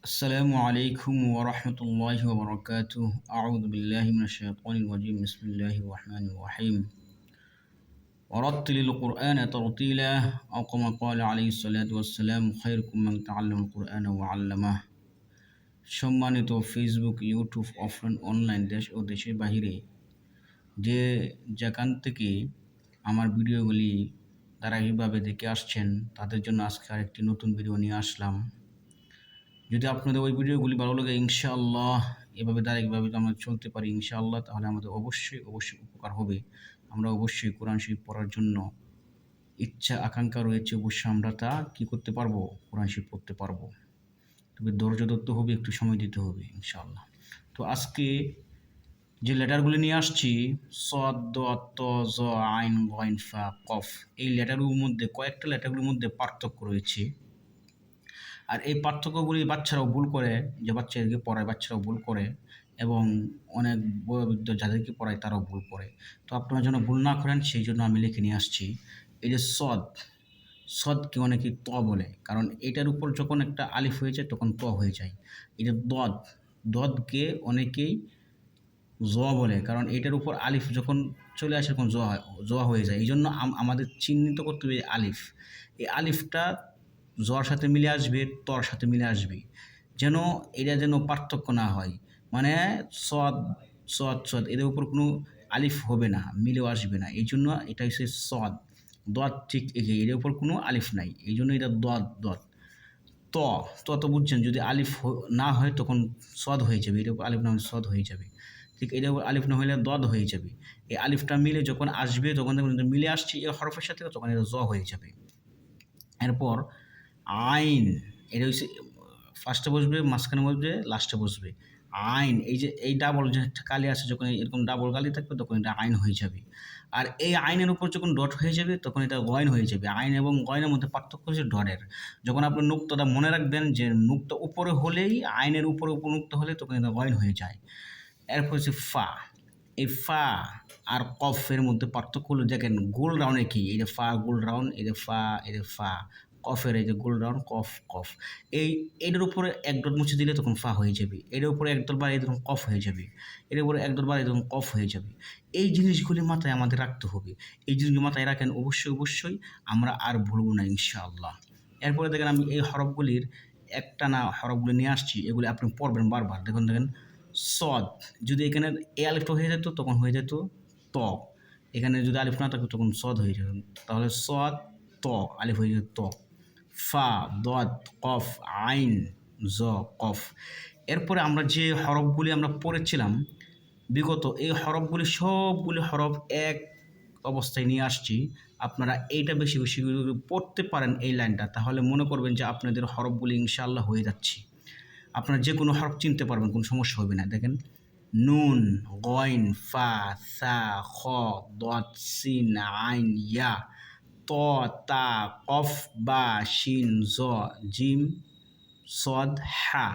السلام عليكم ورحمة الله وبركاته. أعوذ بالله من الشيطان الرجيم. بسم الله الرحمن الرحيم. ورتل القرآن ترتيلا أو كما قال عليه الصلاة والسلام خيركم من تعلم القرآن وعلمه। সম্মানিত Facebook, YouTube, offline, online দেশ ও দেশের বাহিরে যে যেখান থেকে আমার ভিডিওগুলি ধারাবাহিকভাবে দেখে আসছেন তাদের জন্য আজকে আরেকটি নতুন ভিডিও নিয়ে আসলাম। যদি আপনাদের ওই ভিডিওগুলি ভালো লাগে, ইনশাআল্লাহ এভাবে ধারাবাহিকভাবে আমরা চলতে পারি ইনশাআল্লাহ, তাহলে আমাদের অবশ্যই উপকার হবে। আমরা অবশ্যই কোরআন শরীফ পড়ার জন্য ইচ্ছা আকাঙ্ক্ষা রয়েছে, অবশ্যই আমরা তা কী করতে পারবো, কোরআন শরীফ পড়তে পারবো। তবে ধৈর্য ধরতে হবে, একটু সময় দিতে হবে ইনশাআল্লাহ। তো আজকে যে লেটারগুলি নিয়ে আসছি, সদ, দ, ত, জ, আইন, গইন, ফা, কফ, এই লেটারগুলোর মধ্যে কয়েকটা লেটারগুলির মধ্যে পার্থক্য রয়েছে। আর এই পার্থক্যগুলি বাচ্চারাও ভুল করে, যে বাচ্চাদেরকে পড়ায় বাচ্চারাও ভুল করে, এবং অনেক বয়োবৃদ্ধ যাদেরকে পড়ায় তারাও ভুল করে। তো আপনারা যেন ভুল না করেন সেই জন্য আমি লিখে নিয়ে আসছি। এই যে সদ, সদকে অনেকে ত বলে, কারণ এটার উপর যখন একটা আলিফ হয়ে যায় তখন ত হয়ে যায়। এই যে দদ, দদকে অনেকেই জ বলে, কারণ এটার উপর আলিফ যখন চলে আসে তখন জ হয়ে যায়। এই জন্য আমাদের চিহ্নিত করতে হবে আলিফ। এই আলিফটা জর সাথে মিলে আসবে, তর সাথে মিলে আসবে, যেন এটা যেন পার্থক্য না হয়। মানে সদ সদ সদ এদের উপর কোনো আলিফ হবে না, মিলেও আসবে না। এই জন্য এটা হচ্ছে সদ। দদ ঠিক এর উপর কোনো আলিফ নাই, এই জন্য এটা দদ দদ। ত তো বুঝছেন, যদি আলিফ না হয় তখন সদ হয়ে যাবে, এর উপর আলিফ না হলে সদ হয়ে যাবে। ঠিক এর উপর আলিফ না হলে দদ হয়ে যাবে। এই আলিফটা মিলে যখন আসবে, তখন মিলে আসছে এই হরফের সাথে, তখন এটা জ হয়ে যাবে। এরপর আইন, এটা হচ্ছে ফার্স্টে বসবে, মাঝখানে বসবে, লাস্টে বসবে। আইন, এই যে এই ডাবল যে কালি আছে, যখন এরকম ডাবল কালি থাকবে তখন এটা আইন হয়ে যাবে। আর এই আইনের উপর যখন ডট হয়ে যাবে তখন এটা গয়ন হয়ে যাবে। আইন এবং গয়নের মধ্যে পার্থক্য হচ্ছে ডটের। যখন আপনি নুক্তাটা মনে রাখবেন যে নুক্তা উপরে হলেই, আইনের উপরে উপনুক্ত হলে তখন এটা গয়ন হয়ে যায়। এরপর হচ্ছে ফা। এই ফা আর কফের মধ্যে পার্থক্য হলো, দেখেন গোল রাউন্ডে কি, এই যে ফা গোল রাউন্ড, এই যে ফা, এই যে ফা, কফের এই যে গোল রাউন্ড, কফ কফ। এইটার উপরে এক ডট মুছে দিলে তখন ফা হয়ে যাবে, এর উপরে এক ডট বাড়িয়ে তখন কফ হয়ে যাবে, এর উপরে এক ডট বাড়িয়ে তখন কফ হয়ে যাবে। এই জিনিসগুলি মাথায় আমাদের রাখতে হবে। এই জিনিসগুলি মাথায় রাখেন, অবশ্যই আমরা আর ভুলব না ইনশাআল্লাহ। এরপরে দেখেন আমি এই হরফগুলির একটা না হরফগুলি নিয়ে আসছি, এগুলি আপনি পড়বেন বারবার। দেখেন সদ, যদি এখানে এ আলিফটা হয়ে যেত তখন হয়ে যেত ত, এখানে যদি আলিফ না থাকতো তখন সদ হয়ে যেত, তাহলে সদ ত, আলিফ হয়ে যেত ত। ফা, দদ, কফ, আইন, জ, কফ। এরপরে আমরা যে হরফগুলি আমরা পড়েছিলাম বিগত, এই হরফগুলি সবগুলি হরফ এক অবস্থায় নিয়ে আসছি। আপনারা এইটা বেশি বেশি পড়তে পারেন এই লাইনটা, তাহলে মনে করবেন যে আপনাদের হরফগুলি ইনশাআল্লাহ হয়ে যাচ্ছে। আপনারা যে কোনো হরফ চিনতে পারবেন, কোনো সমস্যা হবে না। দেখেন নুন, গইন, ফা, সা, খ, দত, সিন, আইন, ইয়া, ত, তা, কফ, বা, শিন, জ, জিম, সদ, হা।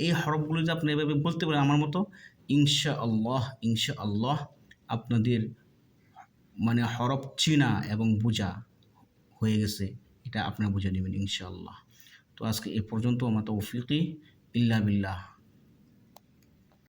এই হরফগুলো যদি আপনি এভাবে বলতে পারেন আমার মতো, ইনশাআল্লাহ আপনাদের মানে হরফ চিনা এবং বোঝা হয়ে গেছে, এটা আপনারা বুঝে নেবেন ইনশাআল্লাহ। তো আজকে এ পর্যন্ত, আমার তৌফিক ইল্লা বিল্লাহ।